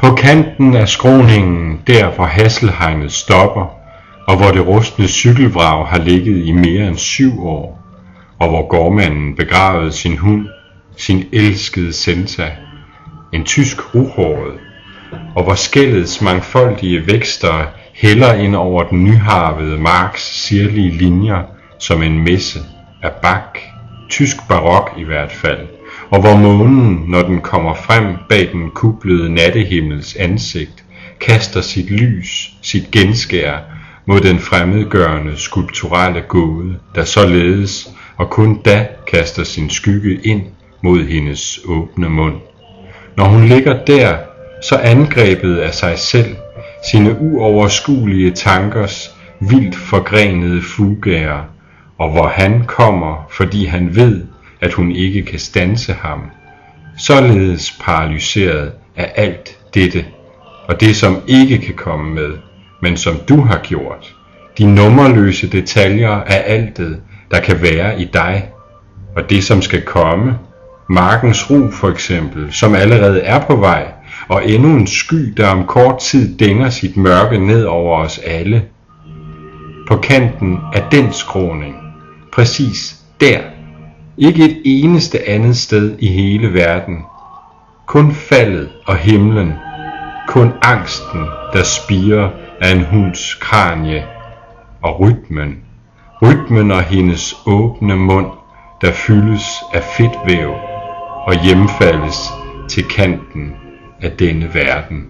På kanten af skråningen, der hvor hasselhegnet stopper, og hvor det rustne cykelvrag har ligget i mere end 7 år, og hvor gårdmanden begravede sin hund, sin elskede Senta, en tysk ruhåret, og hvor skældets mangfoldige vækster hælder ind over den nyharvede marks sirlige linjer som en messe af Bach, tysk barok i hvert fald, og hvor månen, når den kommer frem bag den kuplede nattehimmels ansigt, kaster sit lys, sit genskær mod den fremmedgørende skulpturelle gåde, der således og kun da kaster sin skygge ind mod hendes åbne mund. Når hun ligger der, så angrebet af sig selv, sine uoverskuelige tankers vildt forgrenede fugaer, og hvor han kommer, fordi han ved, at hun ikke kan standse ham, således paralyseret af alt dette, og det som ikke kan komme med, men som du har gjort, de nummerløse detaljer af altet, der kan være i dig, og det som skal komme, markens ro for eksempel, som allerede er på vej, og endnu en sky, der om kort tid dænger sit mørke ned over os alle. På kanten af den skråning, præcis der, ikke et eneste andet sted i hele verden, kun faldet og himlen, kun angsten, der spirer af en hunds kranie, og rytmen og hendes åbne mund, der fyldes af fedtvæv og hjemfaldes til kanten af denne verden.